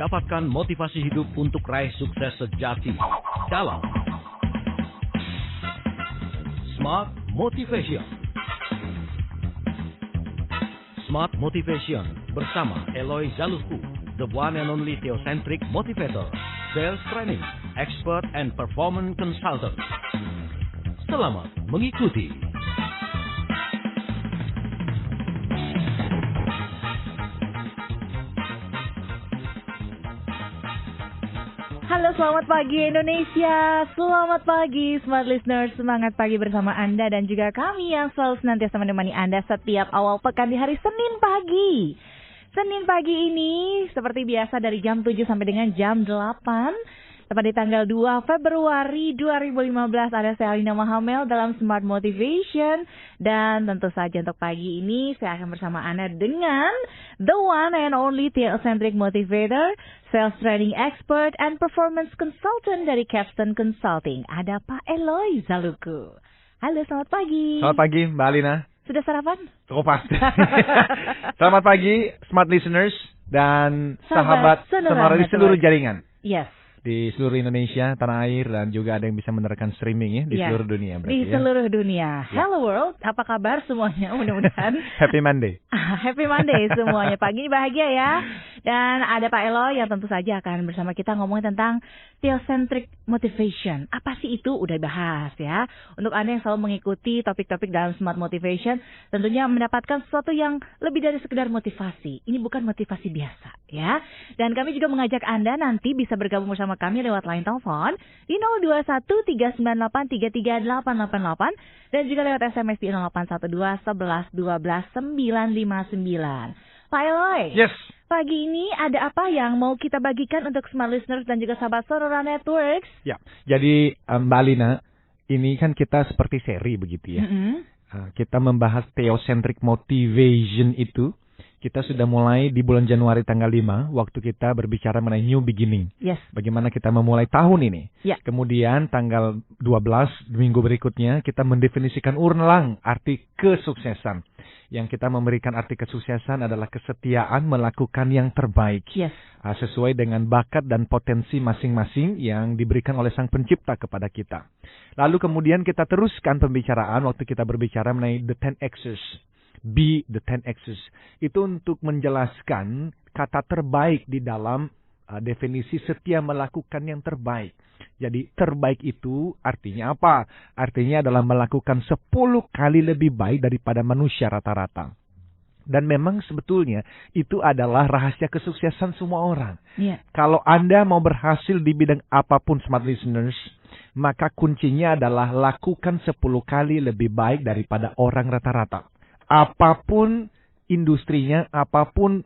Dapatkan motivasi hidup untuk raih sukses sejati dalam Smart Motivation. Smart Motivation bersama Eloy Zaluku, the one and only theocentric motivator, sales training, expert and performance consultant. Selamat mengikuti. Halo, selamat pagi Indonesia. Selamat pagi Smart Listeners. Semangat pagi bersama Anda dan juga kami yang selalu senantiasa menemani Anda setiap awal pekan di hari Senin pagi. Senin pagi ini seperti biasa dari jam 7 sampai dengan jam 8. Tepat di tanggal 2 Februari 2015 ada saya Alina Mahamel dalam Smart Motivation. Dan tentu saja untuk pagi ini saya akan bersama Anda dengan the one and only theocentric motivator, sales training expert, and performance consultant dari Capstone Consulting. Ada Pak Eloy Zaluku. Halo, selamat pagi. Selamat pagi Mbak Alina. Sudah sarapan? Oh pasti. Selamat pagi Smart Listeners dan sahabat Sonora di seluruh jaringan. Yes. Di seluruh Indonesia, tanah air, dan juga ada yang bisa menerangkan streaming ya di seluruh dunia. Di seluruh dunia. Hello world, apa kabar semuanya? Mudah-mudahan Happy Monday. Happy Monday semuanya. Pagi ini bahagia ya. Dan ada Pak Eloy yang tentu saja akan bersama kita ngomongin tentang theocentric motivation. Apa sih itu? Udah bahas ya. Untuk Anda yang selalu mengikuti topik-topik dalam Smart Motivation, tentunya mendapatkan sesuatu yang lebih dari sekedar motivasi. Ini bukan motivasi biasa ya. Dan kami juga mengajak Anda nanti bisa bergabung bersama kami lewat line telepon di 0213983388 dan juga lewat SMS di 0812111299. Pak Eloy. Yes. Pagi ini ada apa yang mau kita bagikan untuk Smart Listeners dan juga sahabat Sonora Networks? Ya, jadi Mbak Alina, ini kan kita seperti seri begitu ya. Kita membahas theocentric motivation itu. Kita sudah mulai di bulan Januari tanggal 5, waktu kita berbicara mengenai new beginning. Yes. Bagaimana kita memulai tahun ini. Yeah. Kemudian tanggal 12, minggu berikutnya, kita mendefinisikan ulang arti kesuksesan. Yang kita memberikan arti kesuksesan adalah kesetiaan melakukan yang terbaik. Yes. Sesuai dengan bakat dan potensi masing-masing yang diberikan oleh Sang Pencipta kepada kita. Lalu kemudian kita teruskan pembicaraan waktu kita berbicara mengenai the 10 X's. Be the 10 X's. Itu untuk menjelaskan kata terbaik di dalam definisi setia melakukan yang terbaik. Jadi terbaik itu artinya apa? Artinya adalah melakukan 10 kali lebih baik daripada manusia rata-rata. Dan memang sebetulnya itu adalah rahasia kesuksesan semua orang. Yeah. Kalau Anda mau berhasil di bidang apapun Smart Listeners, maka kuncinya adalah lakukan 10 kali lebih baik daripada orang rata-rata. Apapun industrinya, apapun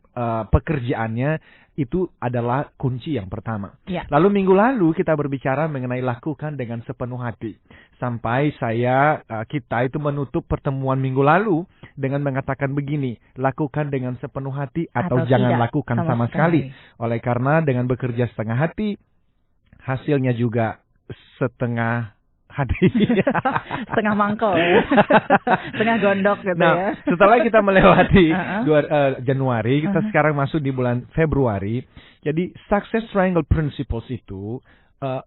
pekerjaannya, itu adalah kunci yang pertama. Ya. Lalu minggu lalu kita berbicara mengenai lakukan dengan sepenuh hati. Sampai kita itu menutup pertemuan minggu lalu dengan mengatakan begini, lakukan dengan sepenuh hati atau jangan tidak, lakukan sama sekali. Oleh karena dengan bekerja setengah hati, hasilnya juga setengah hati. Setengah mangkol ya. Setengah gondok gitu ya. Setelah kita melewati Januari, kita sekarang masuk di bulan Februari. Jadi Success Triangle Principles itu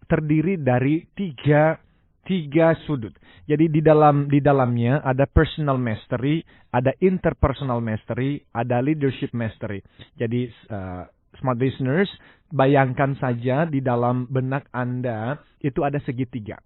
terdiri dari tiga sudut. Jadi di dalamnya ada personal mastery, ada interpersonal mastery, ada leadership mastery. Jadi Smart Listeners, bayangkan saja di dalam benak Anda itu ada segitiga.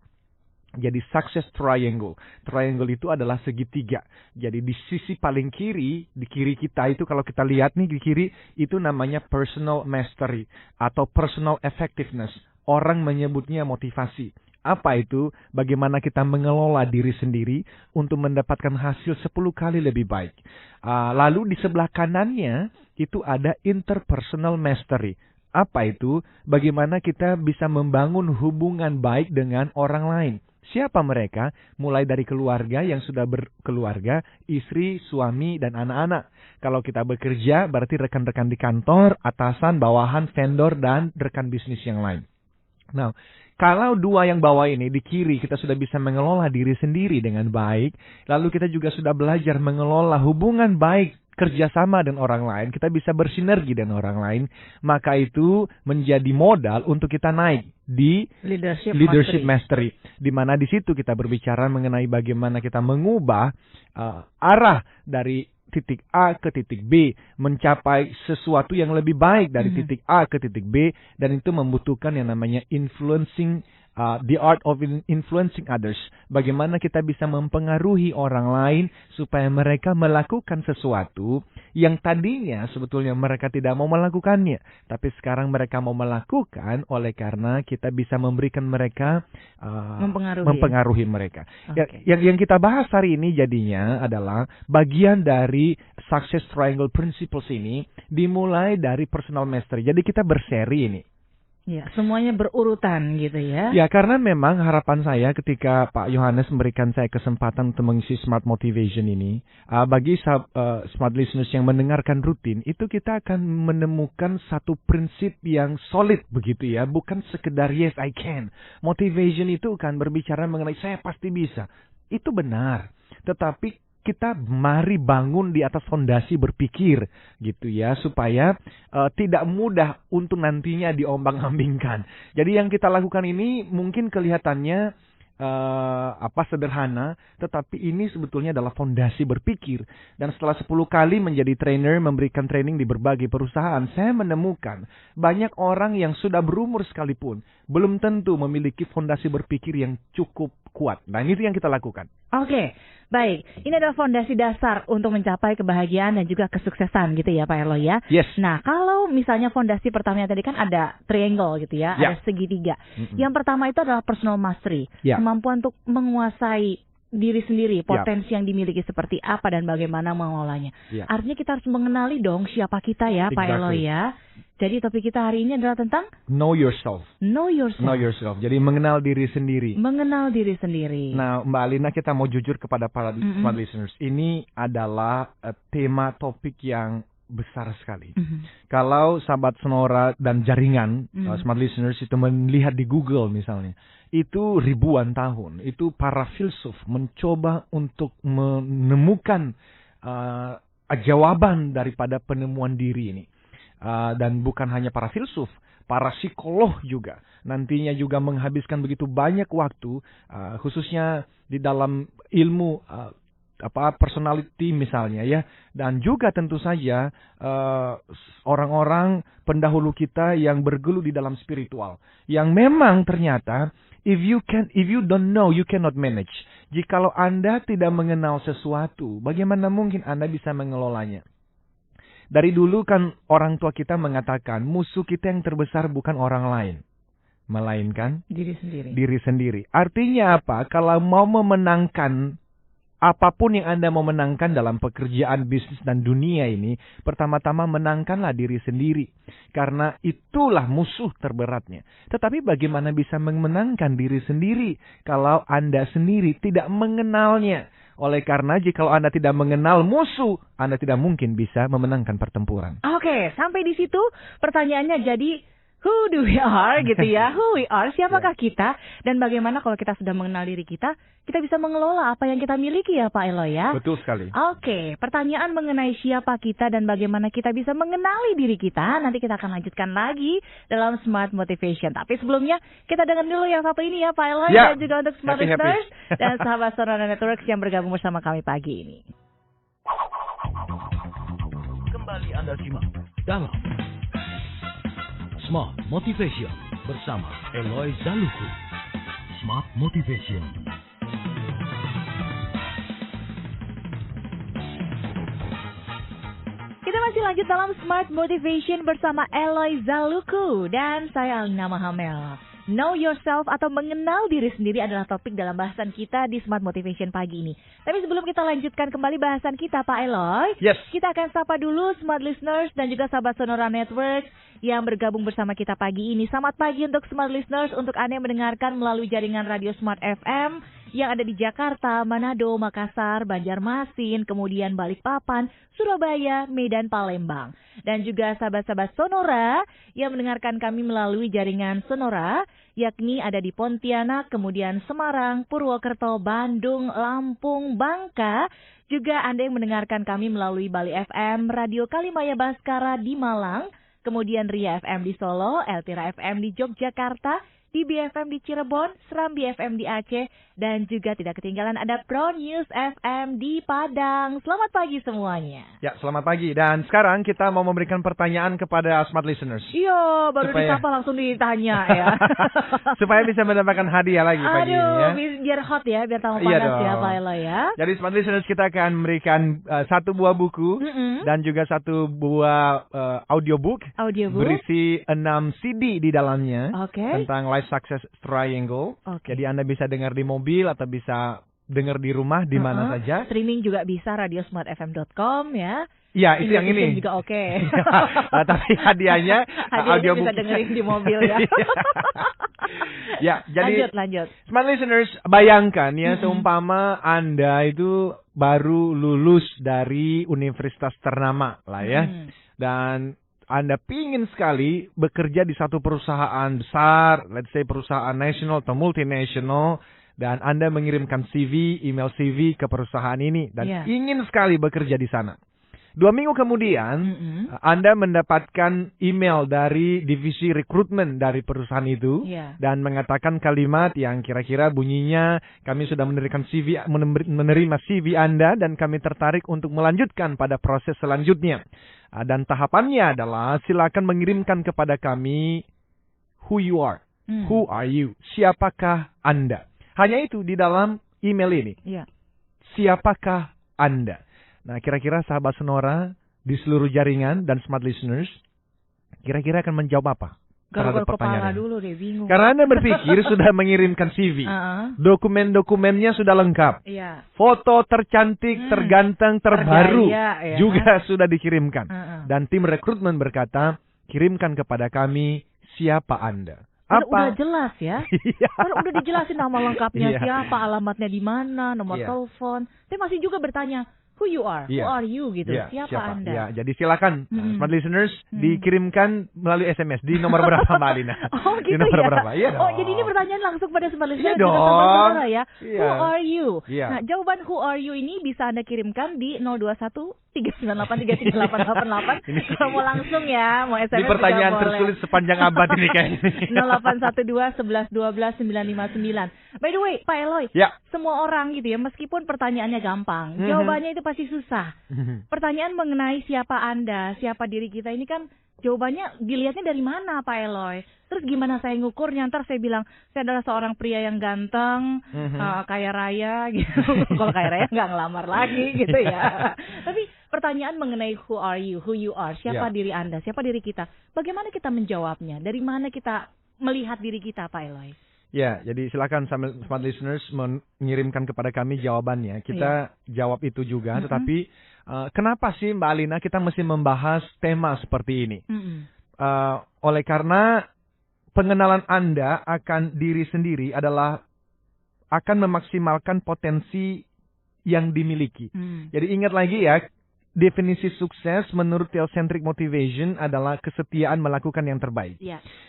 Jadi success triangle. Triangle itu adalah segitiga. Jadi di sisi paling kiri, di kiri kita itu kalau kita lihat nih di kiri, itu namanya personal mastery atau personal effectiveness. Orang menyebutnya motivasi. Apa itu? Bagaimana kita mengelola diri sendiri untuk mendapatkan hasil 10 kali lebih baik. Lalu di sebelah kanannya itu ada interpersonal mastery. Apa itu? Bagaimana kita bisa membangun hubungan baik dengan orang lain. Siapa mereka? Mulai dari keluarga yang sudah berkeluarga, istri, suami, dan anak-anak. Kalau kita bekerja, berarti rekan-rekan di kantor, atasan, bawahan, vendor, dan rekan bisnis yang lain. Nah, kalau dua yang bawah ini di kiri kita sudah bisa mengelola diri sendiri dengan baik, lalu kita juga sudah belajar mengelola hubungan baik kerjasama dengan orang lain, kita bisa bersinergi dengan orang lain, maka itu menjadi modal untuk kita naik di leadership mastery. Di mana di situ kita berbicara mengenai bagaimana kita mengubah arah dari titik A ke titik B, mencapai sesuatu yang lebih baik dari titik A ke titik B, dan itu membutuhkan yang namanya influencing, the art of influencing others. Bagaimana kita bisa mempengaruhi orang lain supaya mereka melakukan sesuatu yang tadinya sebetulnya mereka tidak mau melakukannya, tapi sekarang mereka mau melakukan oleh karena kita bisa memberikan mereka mempengaruhi mereka. Okay. Yang kita bahas hari ini jadinya adalah bagian dari Success Triangle Principles ini dimulai dari personal mastery. Jadi kita berseri ini. Ya, semuanya berurutan gitu ya. Ya, karena memang harapan saya ketika Pak Yohanes memberikan saya kesempatan untuk mengisi Smart Motivation ini, bagi Smart Listeners yang mendengarkan rutin, itu kita akan menemukan satu prinsip yang solid begitu ya, bukan sekedar yes I can. Motivation itu kan berbicara mengenai saya pasti bisa. Itu benar, tetapi kita mari bangun di atas fondasi berpikir gitu ya, supaya tidak mudah untuk nantinya diombang-ambingkan. Jadi yang kita lakukan ini mungkin kelihatannya sederhana, tetapi ini sebetulnya adalah fondasi berpikir. Dan setelah 10 kali menjadi trainer, memberikan training di berbagai perusahaan, saya menemukan banyak orang yang sudah berumur sekalipun belum tentu memiliki fondasi berpikir yang cukup kuat. Nah, itu yang kita lakukan. Oke, baik. Ini adalah fondasi dasar untuk mencapai kebahagiaan dan juga kesuksesan gitu ya Pak Eloy ya. Yes. Nah, kalau misalnya fondasi pertamanya tadi kan ada triangle gitu ya, ada segitiga. Yang pertama itu adalah personal mastery, kemampuan untuk menguasai diri sendiri, potensi yang dimiliki seperti apa dan bagaimana mengelolanya. Artinya kita harus mengenali dong siapa kita ya Pak Eloy ya. Jadi topik kita hari ini adalah tentang Know yourself. Know yourself. Know yourself. Jadi mengenal diri sendiri. Mengenal diri sendiri. Nah, Mbak Alina, kita mau jujur kepada para smart listeners. Ini adalah tema topik yang besar sekali. Kalau sahabat Sonora dan jaringan smart listeners itu melihat di Google misalnya, itu ribuan tahun, itu para filsuf mencoba untuk menemukan jawaban daripada penemuan diri ini. Dan bukan hanya para filsuf, para psikolog juga nantinya juga menghabiskan begitu banyak waktu, khususnya di dalam ilmu personality misalnya ya, dan juga tentu saja orang-orang pendahulu kita yang bergelut di dalam spiritual, yang memang ternyata if you don't know, you cannot manage. Jikalau Anda tidak mengenal sesuatu, bagaimana mungkin Anda bisa mengelolanya? Dari dulu kan orang tua kita mengatakan musuh kita yang terbesar bukan orang lain, melainkan diri sendiri. Artinya apa? Kalau mau memenangkan apapun yang Anda mau menangkan dalam pekerjaan, bisnis, dan dunia ini, pertama-tama menangkanlah diri sendiri. Karena itulah musuh terberatnya. Tetapi bagaimana bisa memenangkan diri sendiri kalau Anda sendiri tidak mengenalnya? Oleh karena jika Anda tidak mengenal musuh, Anda tidak mungkin bisa memenangkan pertempuran. Oke, sampai di situ pertanyaannya jadi who do we are gitu ya. Who we are, siapakah kita, dan bagaimana kalau kita sudah mengenal diri kita bisa mengelola apa yang kita miliki ya Pak Eloy ya. Betul sekali. Oke, pertanyaan mengenai siapa kita dan bagaimana kita bisa mengenali diri kita, nanti kita akan lanjutkan lagi dalam Smart Motivation. Tapi sebelumnya kita dengar dulu yang satu ini ya Pak Eloy, dan juga untuk Smart Listeners dan sahabat Sonora Networks yang bergabung bersama kami pagi ini. Kembali Anda simak dalam Smart Motivation bersama Eloy Zaluku. Smart Motivation. Kita masih lanjut dalam Smart Motivation bersama Eloy Zaluku dan saya Alina Mahamel. Know yourself atau mengenal diri sendiri adalah topik dalam bahasan kita di Smart Motivation pagi ini. Tapi sebelum kita lanjutkan kembali bahasan kita Pak Eloy, kita akan sapa dulu Smart Listeners dan juga sahabat Sonora Network yang bergabung bersama kita pagi ini. Selamat pagi untuk Smart Listeners, untuk Anda yang mendengarkan melalui jaringan Radio Smart FM yang ada di Jakarta, Manado, Makassar, Banjarmasin, kemudian Balikpapan, Surabaya, Medan, Palembang. Dan juga sahabat-sahabat Sonora yang mendengarkan kami melalui jaringan Sonora, yakni ada di Pontianak, kemudian Semarang, Purwokerto, Bandung, Lampung, Bangka. Juga Anda yang mendengarkan kami melalui Bali FM, Radio Kalimaya Baskara di Malang, kemudian Ria FM di Solo, Eltira FM di Yogyakarta, DB FM di Cirebon, Serambi FM di Aceh, dan juga tidak ketinggalan ada Pro News FM di Padang. Selamat pagi semuanya. Ya, selamat pagi. Dan sekarang kita mau memberikan pertanyaan kepada Smart Listeners. Iya, baru disapa langsung ditanya ya. Supaya bisa mendapatkan hadiah lagi pagi ini ya. Biar hot ya, biar tamu panas ya Pak Elo ya. Jadi Smart Listeners, kita akan memberikan satu buah buku dan juga satu buah audiobook berisi 6 CD di dalamnya tentang Life Success Triangle. Jadi Anda bisa dengar di mobil atau bisa dengar di rumah di mana saja. Streaming juga bisa radiosmartfm.com ya. Iya, itu yang ini. Juga oke. Tapi hadiahnya audiobook bisa dengerin di mobil ya. Ya, jadi lanjut. Smart Listeners, bayangkan ya, seumpama Anda itu baru lulus dari universitas ternama lah ya. Dan Anda pingin sekali bekerja di satu perusahaan besar, let's say perusahaan nasional atau multinasional, dan Anda mengirimkan CV, email CV ke perusahaan ini, dan ingin sekali bekerja di sana. 2 minggu kemudian, Anda mendapatkan email dari divisi rekrutmen dari perusahaan itu, dan mengatakan kalimat yang kira-kira bunyinya, kami sudah menerima CV Anda, dan kami tertarik untuk melanjutkan pada proses selanjutnya. Dan tahapannya adalah silakan mengirimkan kepada kami who you are, who are you, siapakah Anda. Hanya itu di dalam email ini. Siapakah Anda? Nah, kira-kira sahabat Sonora di seluruh jaringan dan Smart Listeners, kira-kira akan menjawab apa? Garuk kepala dulu deh, bingung. Karena Anda berpikir sudah mengirimkan CV. Dokumen-dokumennya sudah lengkap. Foto tercantik, terganteng, terbaru juga sudah dikirimkan. Dan tim rekrutmen berkata, kirimkan kepada kami siapa Anda. Udah jelas ya. Udah dijelasin nama lengkapnya siapa, alamatnya di mana, nomor telepon. Tapi masih juga bertanya, who you are, who are you gitu. Siapa Anda? Ya, jadi silakan Smart Listeners dikirimkan melalui SMS di nomor berapa Mbak Alina? Oh gitu di nomor ya. berapa? Iya dong. Jadi ini pertanyaan langsung pada Smart Listeners dong. Sonora ya. Iya. Who are you? Iya. Nah, jawaban who are you ini bisa Anda kirimkan di 021 398 338. Kalau mau langsung ya, mau SMS ini pertanyaan juga tersulit sepanjang abad ini kayaknya. 0812 11 12 959. By the way, Pak Eloy, semua orang gitu ya, meskipun pertanyaannya gampang, jawabannya itu pasti susah. Pertanyaan mengenai siapa Anda, siapa diri kita ini kan jawabannya dilihatnya dari mana Pak Eloy? Terus gimana saya ngukurnya? Ntar saya bilang, saya adalah seorang pria yang ganteng, kaya raya gitu. Kalau kaya raya nggak ngelamar lagi gitu ya. Tapi pertanyaan mengenai who are you, who you are, siapa diri Anda, siapa diri kita. Bagaimana kita menjawabnya? Dari mana kita melihat diri kita Pak Eloy? Ya, jadi silakan Smart Listeners mengirimkan kepada kami jawabannya. Kita jawab itu juga, tetapi kenapa sih Mbak Alina kita mesti membahas tema seperti ini? Oleh karena pengenalan Anda akan diri sendiri adalah akan memaksimalkan potensi yang dimiliki. Jadi ingat lagi ya, definisi sukses menurut Theocentric Motivation adalah kesetiaan melakukan yang terbaik.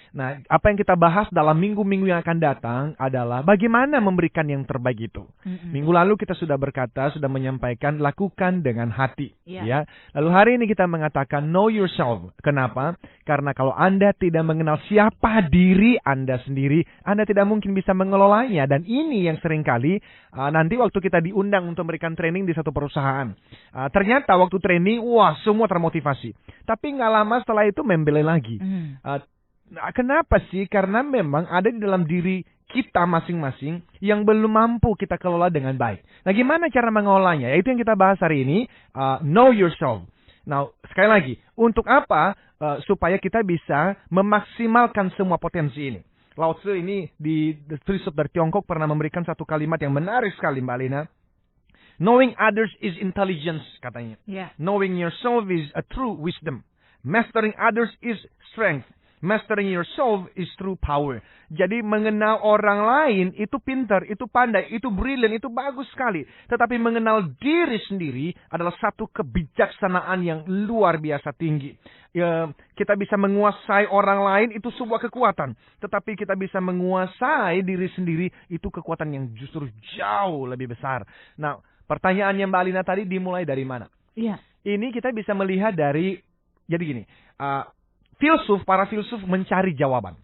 Nah, apa yang kita bahas dalam minggu-minggu yang akan datang adalah bagaimana memberikan yang terbaik itu. Minggu lalu kita sudah berkata, sudah menyampaikan, lakukan dengan hati. Ya. Lalu hari ini kita mengatakan, know yourself. Kenapa? Karena kalau Anda tidak mengenal siapa diri Anda sendiri, Anda tidak mungkin bisa mengelolanya. Dan ini yang seringkali nanti waktu kita diundang untuk memberikan training di satu perusahaan. Ternyata waktu training, wah semua termotivasi. Tapi nggak lama setelah itu membeli lagi. Kenapa sih? Karena memang ada di dalam diri kita masing-masing yang belum mampu kita kelola dengan baik. Nah, gimana cara mengolahnya? Itu yang kita bahas hari ini. Know yourself. Nah, sekali lagi, untuk apa? Supaya kita bisa memaksimalkan semua potensi ini. Lao Tzu ini di filsuf dari Tiongkok pernah memberikan satu kalimat yang menarik sekali, Mbak Alina. Knowing others is intelligence, katanya. Knowing yourself is a true wisdom. Mastering others is strength. Mastering yourself is true power. Jadi mengenal orang lain itu pintar, itu pandai, itu brilliant, itu bagus sekali. Tetapi mengenal diri sendiri adalah satu kebijaksanaan yang luar biasa tinggi. Kita bisa menguasai orang lain itu sebuah kekuatan. Tetapi kita bisa menguasai diri sendiri itu kekuatan yang justru jauh lebih besar. Nah, pertanyaannya Mbak Alina tadi dimulai dari mana? Iya. Ini kita bisa melihat dari, jadi gini, para filsuf mencari jawaban.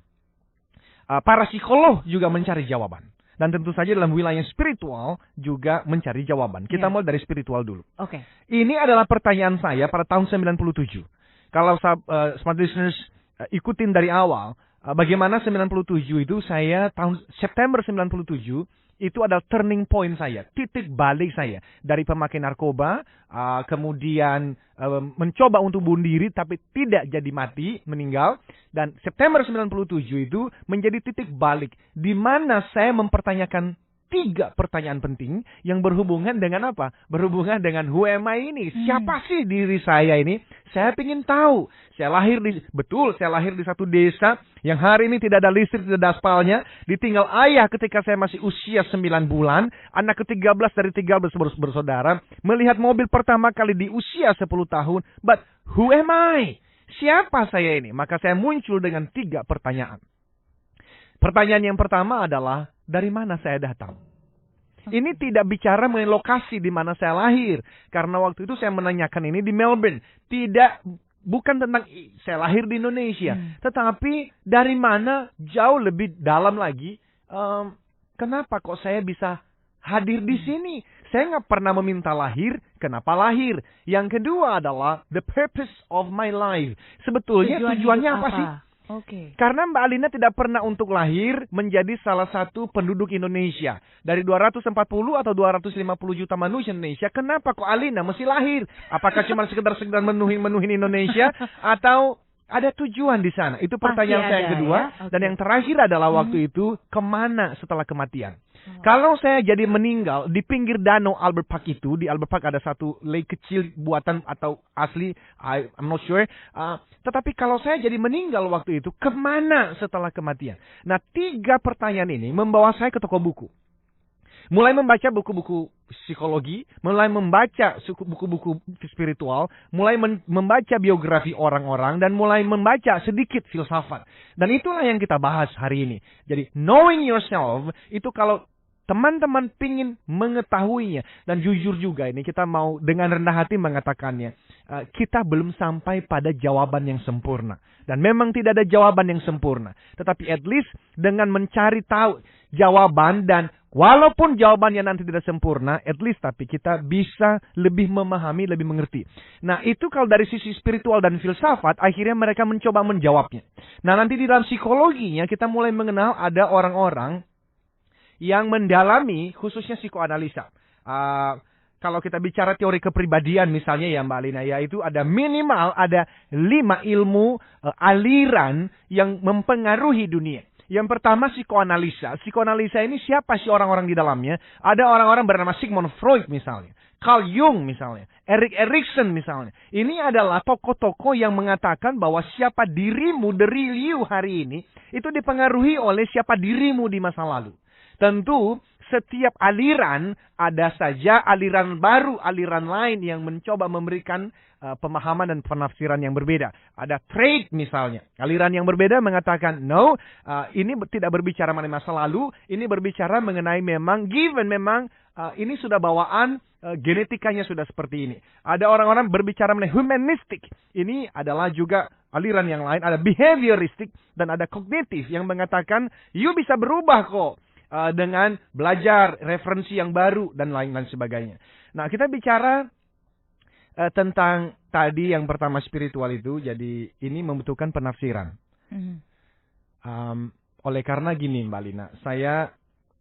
Para psikolog juga mencari jawaban. Dan tentu saja dalam wilayah spiritual juga mencari jawaban. Kita mulai dari spiritual dulu. Oke. Ini adalah pertanyaan saya pada tahun 97. Kalau smart listeners ikutin dari awal, bagaimana 97 itu saya tahun September 97 itu adalah turning point saya, titik balik saya dari pemakai narkoba, kemudian mencoba untuk bunuh diri tapi tidak jadi mati, meninggal, dan September 97 itu menjadi titik balik di mana saya mempertanyakan 3 pertanyaan penting yang berhubungan dengan apa? Berhubungan dengan who am I ini? Siapa sih diri saya ini? Saya ingin tahu. Saya lahir di satu desa yang hari ini tidak ada listrik, tidak ada aspalnya. Ditinggal ayah ketika saya masih usia 9 bulan. Anak ke-13 dari 13 bersaudara. Melihat mobil pertama kali di usia 10 tahun. But who am I? Siapa saya ini? Maka saya muncul dengan 3 pertanyaan. Pertanyaan yang pertama adalah, dari mana saya datang? Ini tidak bicara mengenai lokasi di mana saya lahir. Karena waktu itu saya menanyakan ini di Melbourne. Bukan tentang saya lahir di Indonesia. Tetapi dari mana jauh lebih dalam lagi. Kenapa kok saya bisa hadir di sini? Saya nggak pernah meminta lahir. Kenapa lahir? Yang kedua adalah the purpose of my life. Sebetulnya tujuannya apa sih? Karena Mbak Alina tidak pernah untuk lahir menjadi salah satu penduduk Indonesia. Dari 240 atau 250 juta manusia Indonesia, kenapa kok Alina mesti lahir? Apakah cuma sekedar menuhin Indonesia? Atau ada tujuan di sana? Itu pertanyaan saya yang kedua. Ya? Dan yang terakhir adalah waktu itu, kemana setelah kematian? Kalau saya jadi meninggal di pinggir danau Albert Park itu, di Albert Park ada satu lake kecil buatan atau asli, I'm not sure. Tetapi kalau saya jadi meninggal waktu itu, kemana setelah kematian? Nah, 3 pertanyaan ini membawa saya ke toko buku. Mulai membaca buku-buku psikologi, mulai membaca buku-buku spiritual, mulai membaca biografi orang-orang, dan mulai membaca sedikit filsafat. Dan itulah yang kita bahas hari ini. Jadi, knowing yourself, itu kalau teman-teman pingin mengetahuinya. Dan jujur juga ini kita mau dengan rendah hati mengatakannya. Kita belum sampai pada jawaban yang sempurna. Dan memang tidak ada jawaban yang sempurna. Tetapi at least dengan mencari tahu jawaban, dan walaupun jawabannya nanti tidak sempurna, at least tapi kita bisa lebih memahami, lebih mengerti. Nah, itu kalau dari sisi spiritual dan filsafat, akhirnya mereka mencoba menjawabnya. Nah, nanti di dalam psikologinya kita mulai mengenal ada orang-orang yang mendalami khususnya psikoanalisa. Kalau kita bicara teori kepribadian misalnya ya Mbak Alina, yaitu ada minimal 5 ilmu aliran yang mempengaruhi dunia. Yang pertama psikoanalisa. Psikoanalisa ini siapa sih orang-orang di dalamnya? Ada orang-orang bernama Sigmund Freud misalnya. Carl Jung misalnya. Erik Erikson misalnya. Ini adalah tokoh-tokoh yang mengatakan bahwa siapa dirimu, the real you hari ini, itu dipengaruhi oleh siapa dirimu di masa lalu. Tentu setiap aliran ada saja aliran baru, aliran lain yang mencoba memberikan pemahaman dan penafsiran yang berbeda. Ada trade misalnya. Aliran yang berbeda mengatakan, no, ini tidak berbicara mengenai masa lalu, ini berbicara mengenai memang given, memang ini sudah bawaan, genetikanya sudah seperti ini. Ada orang-orang berbicara mengenai humanistik. Ini adalah juga aliran yang lain. Ada behavioristik dan ada kognitif yang mengatakan, you bisa berubah kok. Dengan belajar referensi yang baru dan lain-lain sebagainya. Nah, kita bicara tentang tadi yang pertama spiritual itu, jadi ini membutuhkan penafsiran. Oleh karena gini Mbak Lina, saya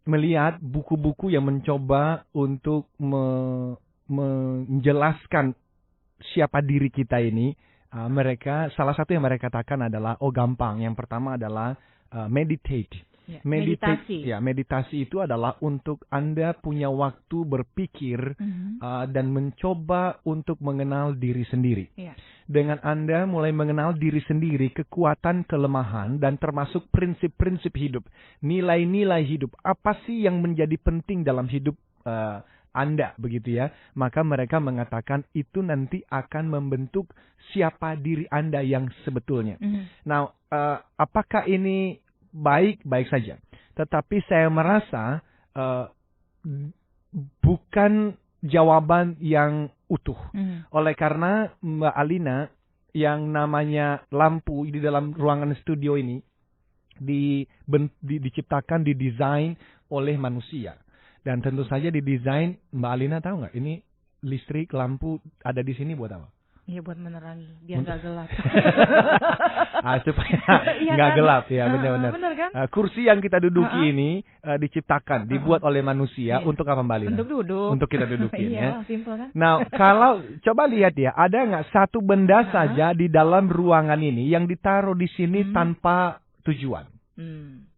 melihat buku-buku yang mencoba untuk menjelaskan siapa diri kita ini. Mereka salah satu yang mereka katakan adalah gampang. Yang pertama adalah meditate. Meditasi. Meditasi itu adalah untuk Anda punya waktu berpikir dan mencoba untuk mengenal diri sendiri. dengan Anda mulai mengenal diri sendiri, kekuatan, kelemahan, dan termasuk prinsip-prinsip hidup, nilai-nilai hidup. Apa sih yang menjadi penting dalam hidup Anda, begitu ya? Maka mereka mengatakan itu nanti akan membentuk siapa diri Anda yang sebetulnya. Nah, apakah ini baik? Baik saja. Tetapi saya merasa bukan jawaban yang utuh. Oleh karena Mbak Alina, yang namanya lampu di dalam ruangan studio ini diciptakan, didesain oleh manusia. Dan tentu saja didesain, Mbak Alina tahu nggak? Ini listrik, lampu ada di sini buat apa? Iya, buat menerangi, biar nggak gelap. Supaya nggak gelap ya, benar-benar. Benar kan? Kursi yang kita duduki ini diciptakan, dibuat oleh manusia untuk apa, Mbak Lina? Untuk duduk. Untuk kita dudukin ya. Simpel kan? Nah, kalau coba lihat ya, ada nggak satu benda saja di dalam ruangan ini yang ditaruh di sini tanpa tujuan?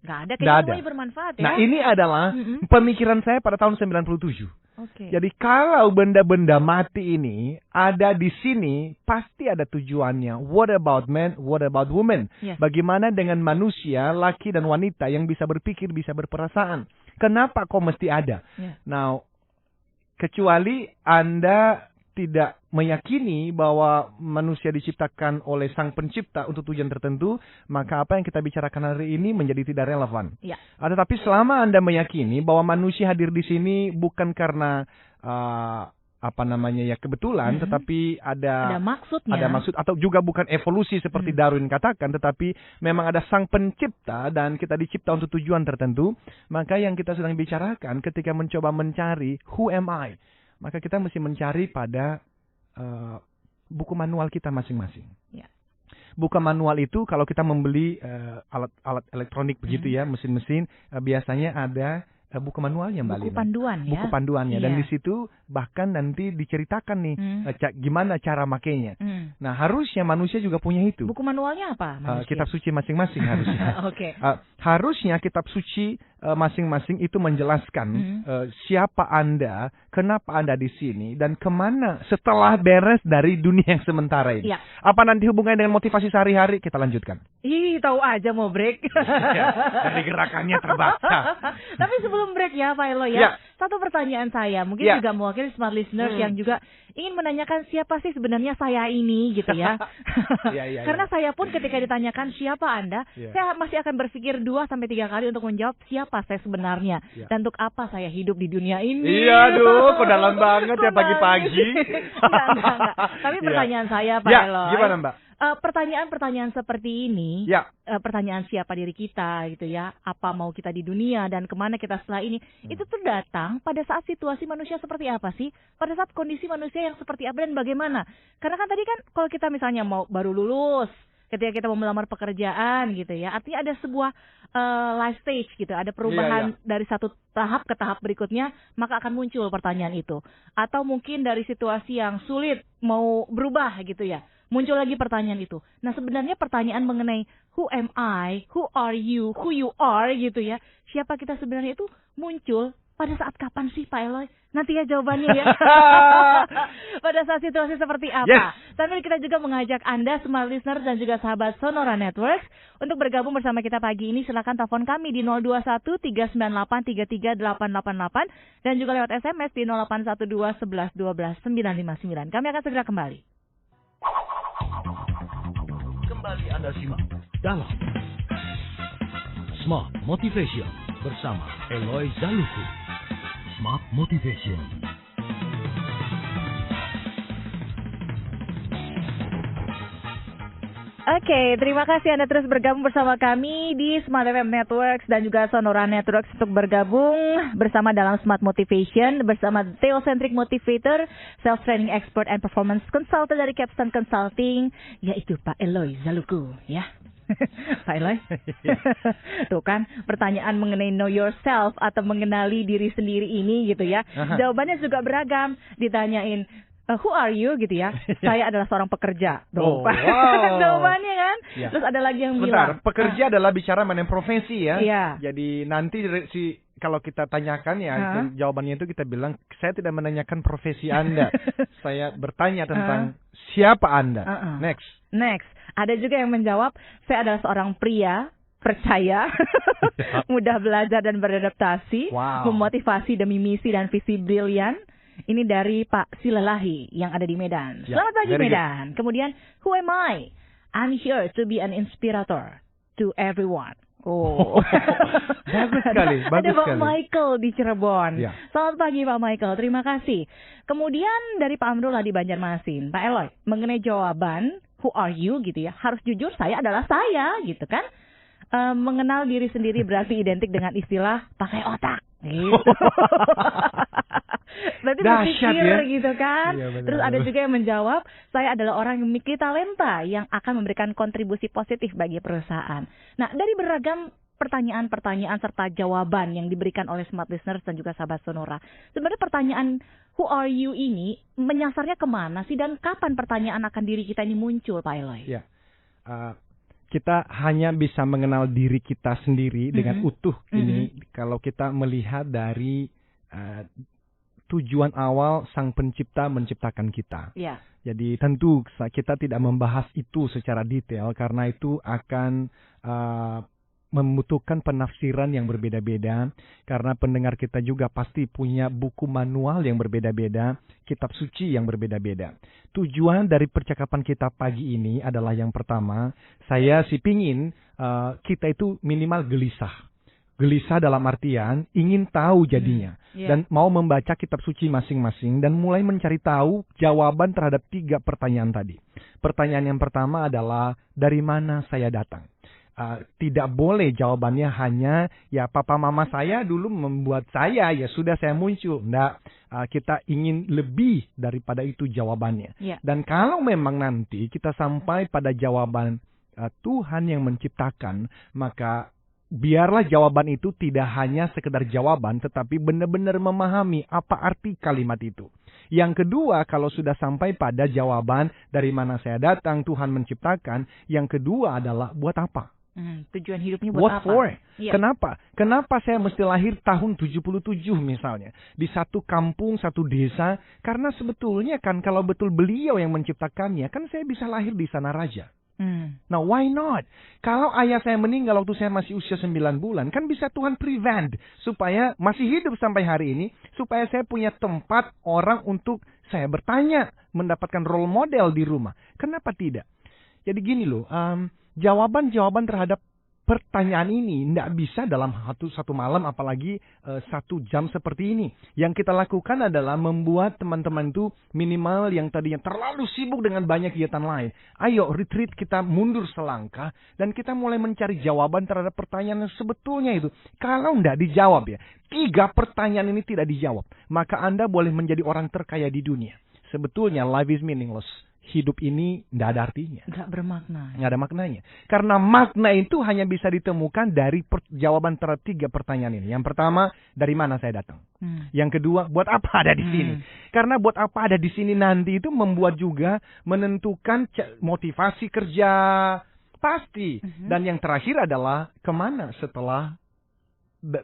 Nggak ada, kayaknya semuanya bermanfaat ya. Nah, ini adalah pemikiran saya pada tahun 97. Okay. Jadi kalau benda-benda mati ini ada di sini, pasti ada tujuannya. What about men? What about women? Yes. Bagaimana dengan manusia, laki dan wanita yang bisa berpikir, bisa berperasaan? Kenapa kok mesti ada? Yeah. Nah, kecuali Anda tidak meyakini bahwa manusia diciptakan oleh Sang Pencipta untuk tujuan tertentu, maka apa yang kita bicarakan hari ini menjadi tidak relevan. Ya. Tetapi selama Anda meyakini bahwa manusia hadir di sini bukan karena kebetulan, tetapi ada maksudnya. Ada maksud, atau juga bukan evolusi seperti Darwin katakan, tetapi memang ada Sang Pencipta dan kita dicipta untuk tujuan tertentu, maka yang kita sedang bicarakan ketika mencoba mencari who am I, maka kita mesti mencari pada buku manual kita masing-masing. Ya. Buku manual itu kalau kita membeli alat elektronik begitu ya, mesin-mesin, biasanya ada buku manualnya, Mbak Lina. Buku panduan ya. Buku panduannya. Iya. Dan di situ bahkan nanti diceritakan nih gimana cara makainya. Nah, harusnya manusia juga punya itu. Buku manualnya apa? Kitab suci masing-masing harusnya. Oke. Harusnya kitab suci masing-masing itu menjelaskan siapa Anda, kenapa Anda di sini, dan kemana setelah beres dari dunia yang sementara ini. Ya. Apa nanti hubungannya dengan motivasi sehari-hari? Kita lanjutkan. Ih, tahu aja mau break. Dari gerakannya terbaca. Tapi sebelum break ya, Pak Eloy Ya. Satu pertanyaan saya, mungkin juga mewakili smart listeners yang juga ingin menanyakan siapa sih sebenarnya saya ini gitu ya. Karena saya pun ketika ditanyakan siapa Anda, saya masih akan berpikir 2-3 kali untuk menjawab siapa saya sebenarnya dan untuk apa saya hidup di dunia ini. Iya, aduh, kok dalam banget ya pagi-pagi. Enggak. Tapi pertanyaan saya, Pak Eloy. Gimana, Mbak? Pertanyaan-pertanyaan seperti ini, pertanyaan siapa diri kita gitu ya, apa mau kita di dunia dan kemana kita setelah ini, itu tuh datang pada saat situasi manusia seperti apa sih, pada saat kondisi manusia yang seperti apa dan bagaimana. Karena kan tadi kan kalau kita misalnya mau baru lulus, ketika kita mau melamar pekerjaan gitu ya, artinya ada sebuah life stage gitu, ada perubahan dari satu tahap ke tahap berikutnya, maka akan muncul pertanyaan itu. Atau mungkin dari situasi yang sulit mau berubah gitu ya, muncul lagi pertanyaan itu. Nah, sebenarnya pertanyaan mengenai who am I, who are you, who you are gitu ya, siapa kita sebenarnya itu muncul pada saat kapan sih, Pak Eloy? Nanti ya jawabannya ya. Pada saat situasi seperti apa? Sambil kita juga mengajak Anda, smart listener dan juga sahabat Sonora Networks untuk bergabung bersama kita pagi ini. Silakan telepon kami di 021 398 33888 dan juga lewat SMS di 0812 11 12 959. Kami akan segera kembali. Kembali Anda simak dalam Smart Motivation bersama Eloy Zaluku. Smart Motivation. Oke, terima kasih Anda terus bergabung bersama kami di Smart FM Networks dan juga Sonora Networks untuk bergabung bersama dalam Smart Motivation bersama Theocentric Motivator, Self Training Expert and Performance Consultant dari Capstone Consulting, yaitu Pak Eloy Zaluku, ya. Pak Eloy, tuh kan pertanyaan mengenai know yourself atau mengenali diri sendiri ini gitu ya. Jawabannya juga beragam. Ditanyain who are you gitu ya. Saya adalah seorang pekerja. Tuh, wow. Jawabannya kan. Terus ada lagi yang bilang pekerja adalah bicara mengenai profesi ya. Iya. Jadi nanti si kalau kita tanyakan ya, jawabannya itu kita bilang, saya tidak menanyakan profesi Anda. Saya bertanya tentang siapa Anda. Next. Ada juga yang menjawab, saya adalah seorang pria percaya, mudah belajar dan beradaptasi, memotivasi demi misi dan visi brilian. Ini dari Pak Silalahi yang ada di Medan. Selamat pagi Medan. Kemudian, who am I? I'm here to be an inspirator to everyone. Bagus sekali. Ada Pak Michael di Cirebon. Selamat pagi Pak Michael, terima kasih. Kemudian dari Pak Amrullah di Banjarmasin, Pak Eloy, mengenai jawaban who are you gitu ya, harus jujur saya adalah saya gitu kan. Mengenal diri sendiri berarti identik dengan istilah pakai otak gitu. Berarti berpikir gitu kan. Terus ada juga yang menjawab, saya adalah orang yang memiliki talenta yang akan memberikan kontribusi positif bagi perusahaan. Nah, dari beragam pertanyaan-pertanyaan serta jawaban yang diberikan oleh Smart Listeners dan juga sahabat Sonora, sebenarnya pertanyaan who are you ini menyasarnya kemana sih, dan kapan pertanyaan akan diri kita ini muncul, Pak Eloy? Kita hanya bisa mengenal diri kita sendiri dengan utuh ini kalau kita melihat dari tujuan awal Sang Pencipta menciptakan kita. Jadi tentu kita tidak membahas itu secara detail karena itu akan membutuhkan penafsiran yang berbeda-beda, karena pendengar kita juga pasti punya buku manual yang berbeda-beda, kitab suci yang berbeda-beda. Tujuan dari percakapan kita pagi ini adalah yang pertama, saya pingin kita itu minimal gelisah. Gelisah dalam artian ingin tahu jadinya. Dan mau membaca kitab suci masing-masing dan mulai mencari tahu jawaban terhadap 3 pertanyaan tadi. Pertanyaan yang pertama adalah, dari mana saya datang? Tidak boleh jawabannya hanya, ya papa mama saya dulu membuat saya, ya sudah saya muncul. Nggak, kita ingin lebih daripada itu jawabannya. Dan kalau memang nanti kita sampai pada jawaban Tuhan yang menciptakan, maka biarlah jawaban itu tidak hanya sekedar jawaban, tetapi benar-benar memahami apa arti kalimat itu. Yang kedua, kalau sudah sampai pada jawaban dari mana saya datang, Tuhan menciptakan, yang kedua adalah buat apa? Tujuan hidupnya buat What apa? For? Kenapa? Kenapa saya mesti lahir tahun 77 misalnya? Di satu kampung, satu desa. Karena sebetulnya kan kalau betul beliau yang menciptakannya, kan saya bisa lahir di sana raja. Nah, why not? Kalau ayah saya meninggal waktu saya masih usia 9 bulan, kan bisa Tuhan prevent supaya masih hidup sampai hari ini, supaya saya punya tempat orang untuk saya bertanya, mendapatkan role model di rumah. Kenapa tidak? Jadi gini loh, jawaban-jawaban terhadap pertanyaan ini tidak bisa dalam satu malam, apalagi 1 jam seperti ini. Yang kita lakukan adalah membuat teman-teman itu minimal yang tadinya terlalu sibuk dengan banyak kegiatan lain. Ayo retreat, kita mundur selangkah dan kita mulai mencari jawaban terhadap pertanyaan yang sebetulnya itu. Kalau tidak dijawab ya, 3 pertanyaan ini tidak dijawab, maka Anda boleh menjadi orang terkaya di dunia. Sebetulnya life is meaningless. Hidup ini tidak ada artinya. Nggak bermakna. Nggak ada maknanya. Karena makna itu hanya bisa ditemukan dari jawaban terhadap 3 pertanyaan ini. Yang pertama, dari mana saya datang? Yang kedua, buat apa ada di sini? Karena buat apa ada di sini nanti itu membuat juga menentukan motivasi kerja. Pasti. Dan yang terakhir adalah kemana setelah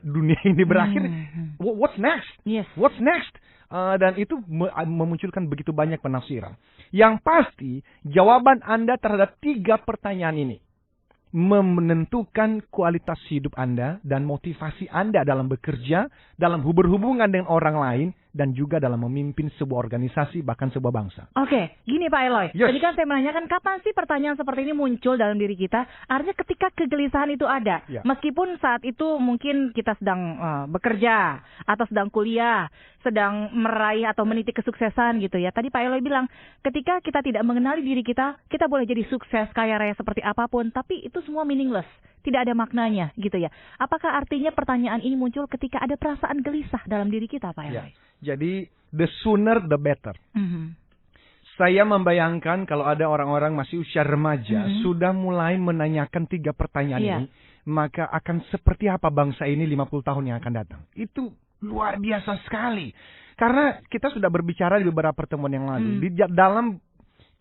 dunia ini berakhir? What's next? What's next? Dan itu memunculkan begitu banyak penafsiran. Yang pasti, jawaban Anda terhadap 3 pertanyaan ini menentukan kualitas hidup Anda dan motivasi Anda dalam bekerja, dalam berhubungan dengan orang lain, dan juga dalam memimpin sebuah organisasi, bahkan sebuah bangsa. Oke, gini Pak Eloy. Tadi kan saya menanyakan kapan sih pertanyaan seperti ini muncul dalam diri kita. Artinya ketika kegelisahan itu ada. Meskipun saat itu mungkin kita sedang bekerja, atau sedang kuliah, sedang meraih atau meniti kesuksesan gitu ya. Tadi Pak Eloy bilang, ketika kita tidak mengenali diri kita, kita boleh jadi sukses, kaya raya seperti apapun, tapi itu semua meaningless. Tidak ada maknanya gitu ya. Apakah artinya pertanyaan ini muncul ketika ada perasaan gelisah dalam diri kita, Pak Eloy? Jadi, the sooner the better. Saya membayangkan kalau ada orang-orang masih usia remaja, sudah mulai menanyakan 3 pertanyaan ini, maka akan seperti apa bangsa ini 50 tahun yang akan datang. Itu luar biasa sekali. Karena kita sudah berbicara di beberapa pertemuan yang lalu. Di dalam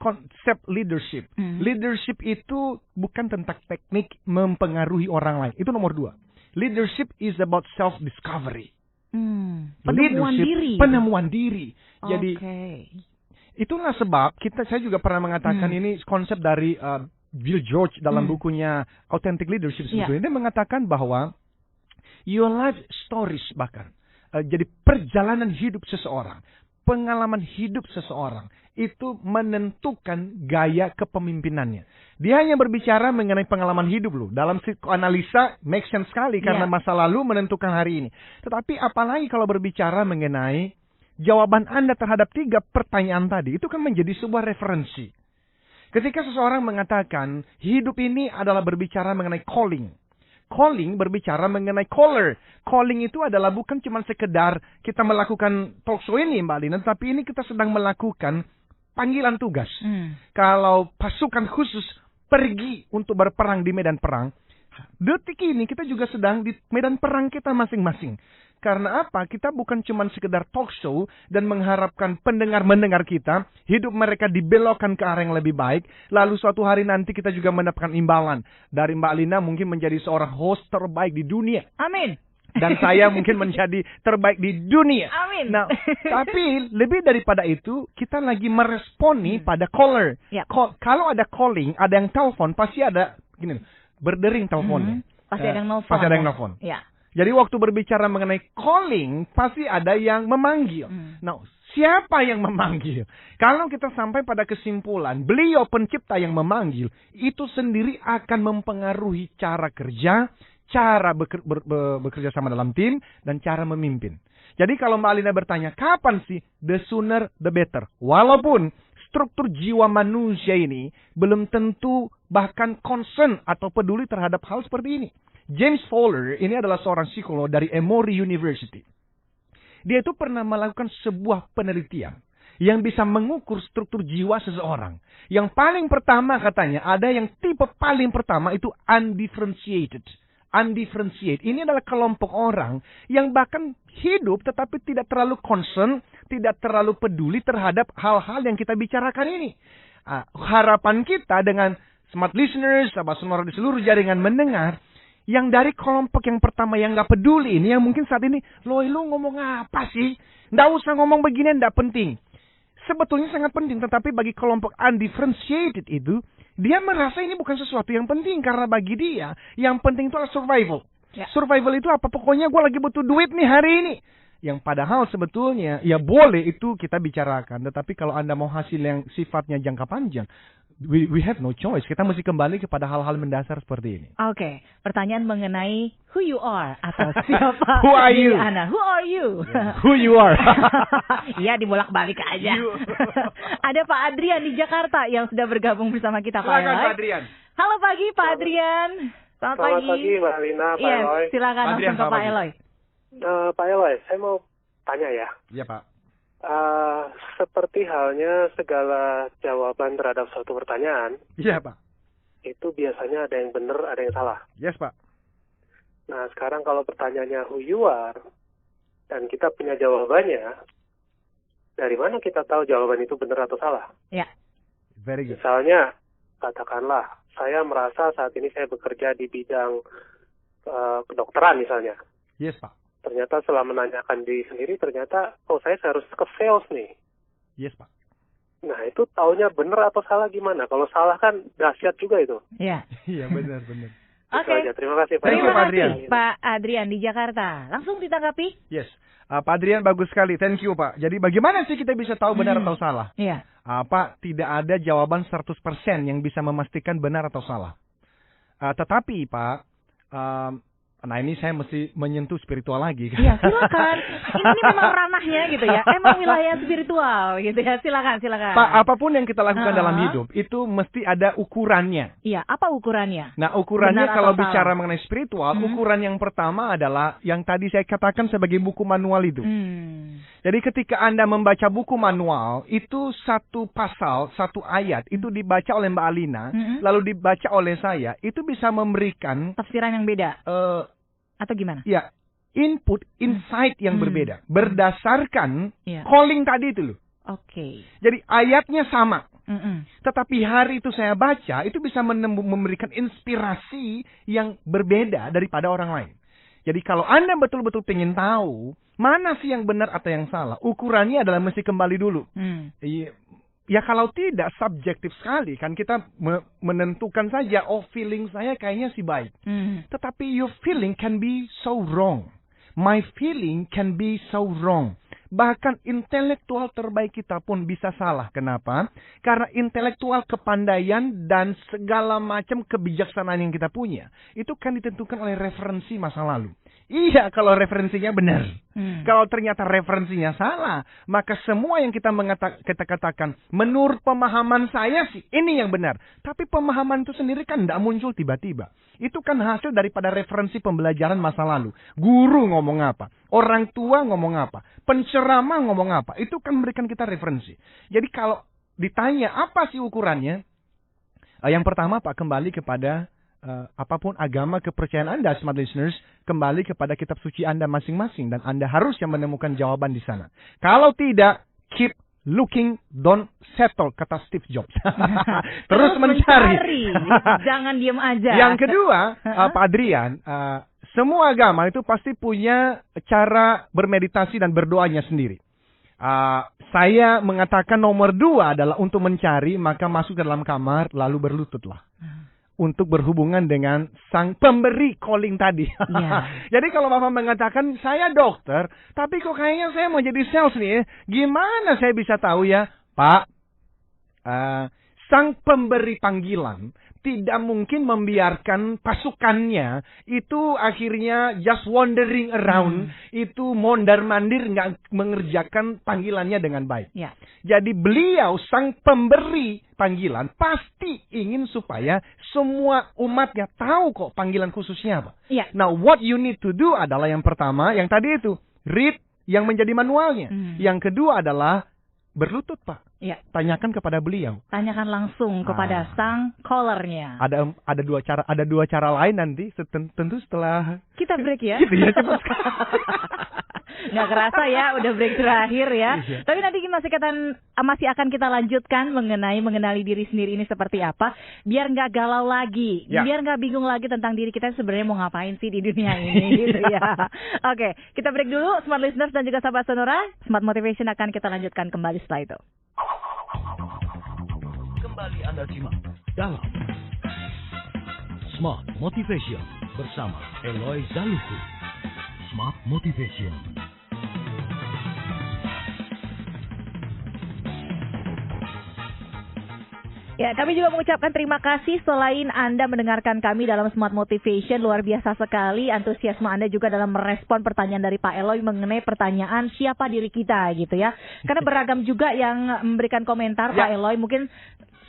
konsep leadership. Leadership itu bukan tentang teknik mempengaruhi orang lain. Itu nomor 2. Leadership is about self-discovery. Penemuan diri. Jadi itulah sebab saya juga pernah mengatakan ini konsep dari Bill George dalam bukunya Authentic Leadership sebetulnya. Dia mengatakan bahwa your life stories bahkan jadi perjalanan hidup seseorang, pengalaman hidup seseorang itu menentukan gaya kepemimpinannya. Dia hanya berbicara mengenai pengalaman hidup loh. Dalam psikoanalisa make sense sekali karena masa lalu menentukan hari ini. Tetapi apalagi kalau berbicara mengenai jawaban Anda terhadap 3 pertanyaan tadi, itu kan menjadi sebuah referensi. Ketika seseorang mengatakan hidup ini adalah berbicara mengenai calling. Calling berbicara mengenai caller. Calling itu adalah bukan cuma sekedar kita melakukan talk show ini Mbak Lina, tapi ini kita sedang melakukan panggilan tugas. Kalau pasukan khusus pergi untuk berperang di medan perang, detik ini kita juga sedang di medan perang kita masing-masing. Karena apa? Kita bukan cuma sekedar talk show dan mengharapkan pendengar mendengar kita, hidup mereka dibelokkan ke arah yang lebih baik, lalu suatu hari nanti kita juga mendapatkan imbalan dari Mbak Lina mungkin menjadi seorang host terbaik di dunia. Amin. Dan saya mungkin menjadi terbaik di dunia. Amin. Nah, tapi lebih daripada itu, kita lagi meresponi pada caller. Kalau ada calling, ada yang telepon, pasti ada gini, berdering teleponnya. Pasti ada yang nelfon. Pasti ada yang nelfon. Ya. Jadi waktu berbicara mengenai calling, pasti ada yang memanggil. Nah, siapa yang memanggil? Kalau kita sampai pada kesimpulan, beliau pencipta yang memanggil, itu sendiri akan mempengaruhi cara kerja, cara bekerja sama dalam tim, dan cara memimpin. Jadi kalau Mbak Alina bertanya, kapan sih? The sooner the better. Walaupun struktur jiwa manusia ini belum tentu bahkan concern atau peduli terhadap hal seperti ini. James Fowler ini adalah seorang psikolog dari Emory University. Dia itu pernah melakukan sebuah penelitian yang bisa mengukur struktur jiwa seseorang. Yang paling pertama katanya, ada yang tipe paling pertama itu undifferentiated. Undifferentiated. Ini adalah kelompok orang yang bahkan hidup tetapi tidak terlalu concern, tidak terlalu peduli terhadap hal-hal yang kita bicarakan ini. Harapan kita dengan smart listeners, sahabat sonora di seluruh jaringan mendengar, yang dari kelompok yang pertama yang gak peduli ini, yang mungkin saat ini, lu ngomong apa sih? Nggak usah ngomong begini, nggak penting. Sebetulnya sangat penting, tetapi bagi kelompok undifferentiated itu, dia merasa ini bukan sesuatu yang penting. Karena bagi dia, yang penting itu adalah survival. Survival itu apa? Pokoknya gue lagi butuh duit nih hari ini. Yang padahal sebetulnya, ya boleh itu kita bicarakan. Tetapi kalau Anda mau hasil yang sifatnya jangka panjang, we have no choice. Kita mesti kembali kepada hal-hal mendasar seperti ini. Oke, pertanyaan mengenai who you are atau siapa? Who are you? Ana, who are you? Who you are? Iya, dibolak-balik aja. Ada Pak Adrian di Jakarta yang sudah bergabung bersama kita, Pak Eloy. Silakan Pak Adrian. Halo pagi Pak Adrian. Selamat pagi Mbak Lina, Pak Eloy. Silakan langsung ke Pak Eloy. Pak Eloy, saya mau tanya ya. Iya Pak. Seperti halnya segala jawaban terhadap suatu pertanyaan. Iya Pak. Itu biasanya ada yang benar, ada yang salah. Yes Pak. Nah sekarang kalau pertanyaannya who you are, dan kita punya jawabannya, dari mana kita tahu jawaban itu benar atau salah? Ya. Very good. Misalnya, katakanlah, saya merasa saat ini saya bekerja di bidang kedokteran misalnya. Yes Pak. Ternyata setelah menanyakan diri sendiri, ternyata, saya harus ke sales nih. Yes, Pak. Nah, itu taunya benar atau salah gimana? Kalau salah kan dahsyat juga itu. Iya. Iya, benar. Oke. Terima kasih, Pak. Terima kasih, Pak Adrian di Jakarta. Langsung ditanggapi? Yes. Pak Adrian, bagus sekali. Thank you, Pak. Jadi bagaimana sih kita bisa tahu benar atau salah? Iya. Pak, tidak ada jawaban 100% yang bisa memastikan benar atau salah. Tetapi, Pak, nah ini saya mesti menyentuh spiritual lagi. Iya, silakan. Ini memang ranahnya gitu ya. Emang wilayah spiritual gitu ya. Silakan. Pak, apapun yang kita lakukan dalam hidup itu mesti ada ukurannya. Iya, apa ukurannya? Nah, ukurannya Benar kalau atau bicara salah? mengenai spiritual, ukuran yang pertama adalah yang tadi saya katakan sebagai buku manual itu. Jadi ketika Anda membaca buku manual, itu satu pasal, satu ayat, itu dibaca oleh Mbak Alina, lalu dibaca oleh saya, itu bisa memberikan tafsiran yang beda. Atau gimana? Ya, input, insight yang berbeda. Berdasarkan calling tadi itu loh. Oke. Jadi ayatnya sama. Tetapi hari itu saya baca, itu bisa memberikan inspirasi yang berbeda daripada orang lain. Jadi kalau Anda betul-betul pengen tahu mana sih yang benar atau yang salah, ukurannya adalah mesti kembali dulu. Ya kalau tidak, subjektif sekali. Kan kita menentukan saja, oh feeling saya kayaknya sih baik. Tetapi your feeling can be so wrong. My feeling can be so wrong. Bahkan intelektual terbaik kita pun bisa salah. Kenapa? Karena intelektual kepandaian dan segala macam kebijaksanaan yang kita punya, itu kan ditentukan oleh referensi masa lalu. Iya, kalau referensinya benar. Kalau ternyata referensinya salah, maka semua yang kita katakan, menurut pemahaman saya sih, ini yang benar. Tapi pemahaman itu sendiri kan tidak muncul tiba-tiba. Itu kan hasil daripada referensi pembelajaran masa lalu. Guru ngomong apa? Orang tua ngomong apa? Penceramah ngomong apa? Itu kan memberikan kita referensi. Jadi kalau ditanya apa sih ukurannya? Yang pertama Pak, kembali kepada apapun agama kepercayaan Anda, smart listeners, kembali kepada kitab suci Anda masing-masing. Dan Anda harus yang menemukan jawaban di sana. Kalau tidak, keep looking, don't settle, kata Steve Jobs. Terus mencari. Jangan diam aja. Yang kedua, Pak Adrian, semua agama itu pasti punya cara bermeditasi dan berdoanya sendiri. Saya mengatakan nomor 2 adalah untuk mencari, maka masuk ke dalam kamar, lalu berlututlah. Untuk berhubungan dengan sang pemberi calling tadi. Jadi kalau Bapak mengatakan, saya dokter, tapi kok kayaknya saya mau jadi sales nih. Gimana saya bisa tahu ya? Pak, sang pemberi panggilan tidak mungkin membiarkan pasukannya itu akhirnya just wandering around, itu mondar-mandir, nggak mengerjakan panggilannya dengan baik. Jadi beliau sang pemberi panggilan pasti ingin supaya semua umatnya tahu kok panggilan khususnya apa. Now what you need to do adalah yang pertama, yang tadi itu read yang menjadi manualnya. Yang kedua adalah berlutut, Pak. Tanyakan kepada beliau. Tanyakan langsung kepada sang callernya. Ada dua cara lain nanti, tentu setelah kita break ya. Gitu ya, cepat. Nggak kerasa ya, udah break terakhir ya. Tapi nanti masih akan kita lanjutkan mengenali diri sendiri ini seperti apa, biar nggak galau lagi, biar nggak bingung lagi tentang diri kita sebenarnya mau ngapain sih di dunia ini, gitu ya. Oke, kita break dulu, smart listeners dan juga sahabat Sonora. Smart Motivation akan kita lanjutkan kembali setelah itu. Kembali Anda simak dalam Smart Motivation bersama Eloy Zaluku. Smart Motivation. Ya, kami juga mengucapkan terima kasih selain Anda mendengarkan kami dalam Smart Motivation. Luar biasa sekali antusiasme Anda juga dalam merespon pertanyaan dari Pak Eloy mengenai pertanyaan siapa diri kita gitu ya. Karena beragam juga yang memberikan komentar Pak Eloy. Mungkin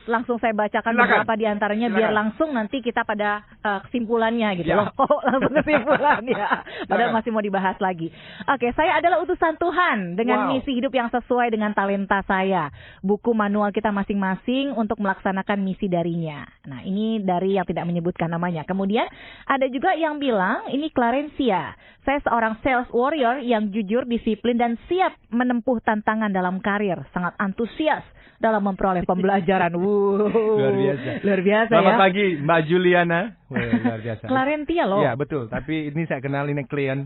langsung saya bacakan beberapa di antaranya biar langsung nanti kita pada kesimpulannya gitu loh. Langsung kesimpulannya. Padahal masih mau dibahas lagi. Oke, saya adalah utusan Tuhan dengan misi hidup yang sesuai dengan talenta saya. Buku manual kita masing-masing untuk melaksanakan misi darinya. Nah, ini dari yang tidak menyebutkan namanya. Kemudian ada juga yang bilang ini Clarencia. Saya seorang sales warrior yang jujur, disiplin dan siap menempuh tantangan dalam karir. Sangat antusias dalam memperoleh pembelajaran. Luar biasa. Luar biasa. Selamat pagi Mbak Juliana. Luar biasa. Clarentia loh. Ya betul, tapi ini saya kenal ini klien.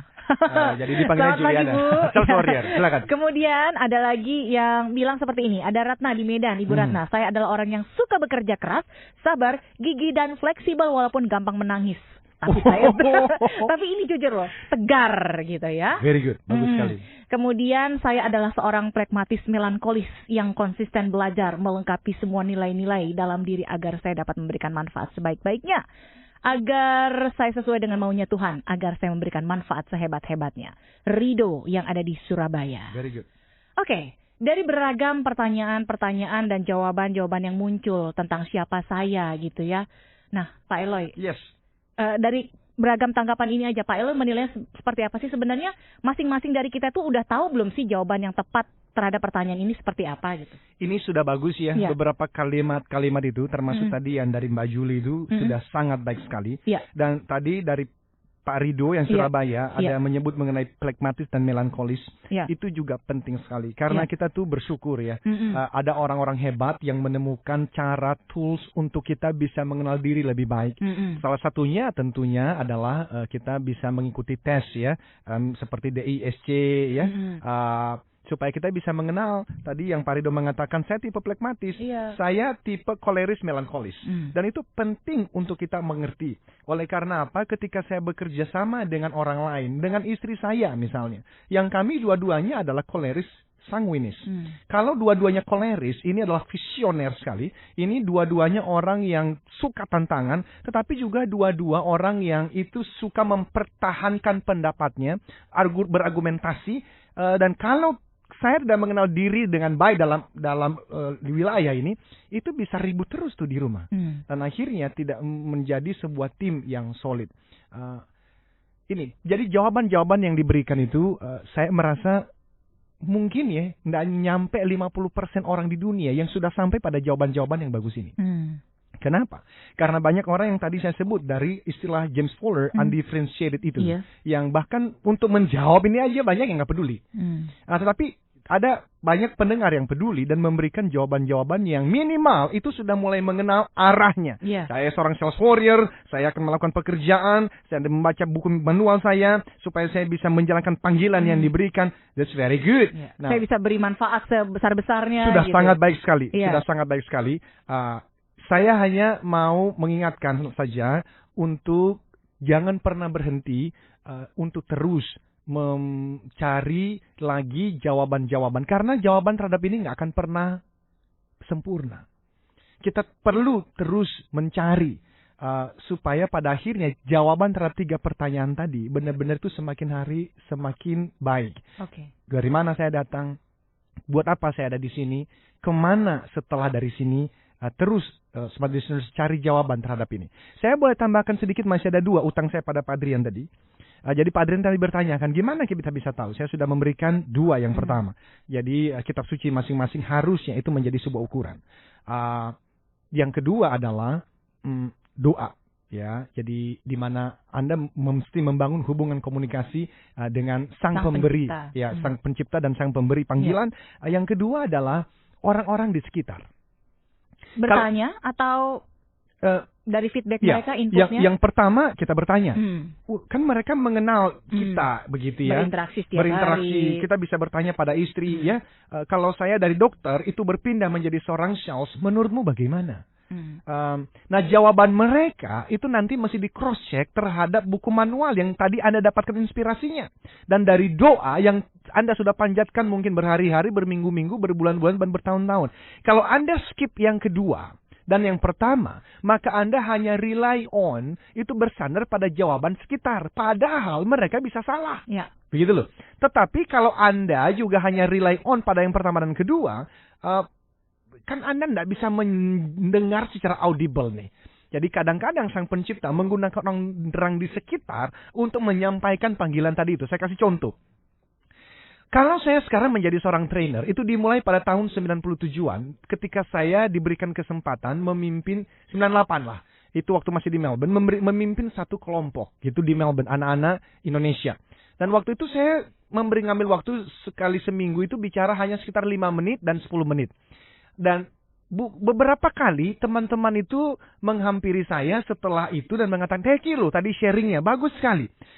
Jadi dipanggilnya Selamat Juliana. Sales warrior, silakan. Kemudian ada lagi yang bilang seperti ini. Ada Ratna di Medan, Ibu Ratna. Saya adalah orang yang suka bekerja keras, sabar, gigih dan fleksibel walaupun gampang menangis. Tapi ini jujur loh, tegar gitu ya. Very good, bagus sekali. Kemudian saya adalah seorang pragmatis melankolis yang konsisten belajar melengkapi semua nilai-nilai dalam diri agar saya dapat memberikan manfaat sebaik-baiknya. Agar saya sesuai dengan maunya Tuhan, agar saya memberikan manfaat sehebat-hebatnya. Rido yang ada di Surabaya. Very good. Oke, dari beragam pertanyaan dan jawaban-jawaban yang muncul tentang siapa saya gitu ya. Nah, Pak Eloy. Yes. Dari beragam tanggapan ini aja, Pak Eloy menilai seperti apa sih sebenarnya masing-masing dari kita tuh udah tahu belum sih jawaban yang tepat terhadap pertanyaan ini seperti apa gitu? Ini sudah bagus ya, beberapa kalimat-kalimat itu termasuk tadi yang dari Mbak Juli itu sudah sangat baik sekali. Dan tadi dari Pak Rido yang Surabaya ada Iya. menyebut mengenai plekmatis dan melankolis. Iya. Itu juga penting sekali karena Iya. kita tuh bersyukur ya. Mm-mm. Ada orang-orang hebat yang menemukan cara tools untuk kita bisa mengenal diri lebih baik. Mm-mm. Salah satunya tentunya adalah kita bisa mengikuti tes ya, seperti DISC ya. Mm-mm. Supaya kita bisa mengenal tadi yang Pak Rido mengatakan saya tipe plekmatis, Iya. saya tipe koleris melankolis. Mm. Dan itu penting untuk kita mengerti. Oleh karena apa? Ketika saya bekerja sama dengan orang lain, dengan istri saya misalnya, yang kami dua-duanya adalah koleris sanguinis. Kalau dua-duanya koleris, ini adalah visioner sekali. Ini dua-duanya orang yang suka tantangan, tetapi juga dua-dua orang yang itu suka mempertahankan pendapatnya, berargumentasi, dan kalau saya tidak mengenal diri dengan baik dalam wilayah ini, itu bisa ribut terus tuh di rumah. Dan akhirnya tidak menjadi sebuah tim yang solid. Jadi jawaban-jawaban yang diberikan itu, saya merasa mungkin ya, tidak nyampe 50% orang di dunia yang sudah sampai pada jawaban-jawaban yang bagus ini. Kenapa? Karena banyak orang yang tadi saya sebut dari istilah James Fowler, undifferentiated itu. Iya. Yang bahkan untuk menjawab ini aja banyak yang nggak peduli. Tetapi ada banyak pendengar yang peduli dan memberikan jawaban-jawaban yang minimal itu sudah mulai mengenal arahnya. Yeah. Saya seorang sales warrior, saya akan melakukan pekerjaan, saya membaca buku manual saya supaya saya bisa menjalankan panggilan yang diberikan. That's very good. Yeah. Nah, saya bisa beri manfaat sebesar-besarnya. sudah gitu. sangat baik sekali. Yeah. Sudah sangat baik sekali. Saya hanya mau mengingatkan saja untuk jangan pernah berhenti untuk terus mencari lagi jawaban-jawaban. Karena jawaban terhadap ini nggak akan pernah sempurna. Kita perlu terus mencari supaya pada akhirnya jawaban terhadap 3 pertanyaan tadi benar-benar itu semakin hari semakin baik. Oke. Dari mana saya datang? Buat apa saya ada di sini? Kemana setelah dari sini? Terus smart listeners cari jawaban terhadap ini. Saya boleh tambahkan sedikit, masih ada 2 utang saya pada Pak Adrian tadi. Jadi Pak Adrian tadi bertanya kan, gimana kita bisa tahu? Saya sudah memberikan 2 yang pertama. Jadi kitab suci masing-masing harusnya itu menjadi sebuah ukuran. Yang kedua adalah doa. Ya, jadi di mana Anda mesti membangun hubungan komunikasi dengan sang pemberi, pencipta. Ya, sang pencipta dan sang pemberi panggilan. Yang kedua adalah orang-orang di sekitar. Bertanya atau dari feedback ya, mereka, inputnya? Yang pertama kita bertanya, kan mereka mengenal kita begitu ya, berinteraksi setiap hari. Kita bisa bertanya pada istri ya, kalau saya dari dokter itu berpindah menjadi seorang sales, menurutmu bagaimana? Nah jawaban mereka itu nanti mesti di cross check terhadap buku manual yang tadi Anda dapatkan inspirasinya, dan dari doa yang Anda sudah panjatkan mungkin berhari-hari, berminggu-minggu, berbulan-bulan, dan bertahun-tahun. Kalau Anda skip yang kedua dan yang pertama, maka Anda hanya rely on, itu bersandar pada jawaban sekitar. Padahal mereka bisa salah. Ya. Begitu loh. Tetapi kalau Anda juga hanya rely on pada yang pertama dan kedua, kan Anda tidak bisa mendengar secara audible nih. Jadi kadang-kadang sang pencipta menggunakan orang di sekitar untuk menyampaikan panggilan tadi itu. Saya kasih contoh. Kalau saya sekarang menjadi seorang trainer, itu dimulai pada tahun 97-an ketika saya diberikan kesempatan memimpin 98 lah. Itu waktu masih di Melbourne, memimpin satu kelompok gitu di Melbourne, anak-anak Indonesia. Dan waktu itu saya ngambil waktu sekali seminggu itu bicara hanya sekitar 5 menit dan 10 menit. Dan beberapa kali teman-teman itu menghampiri saya setelah itu dan mengatakan, "Thank you loh, tadi sharingnya bagus sekali."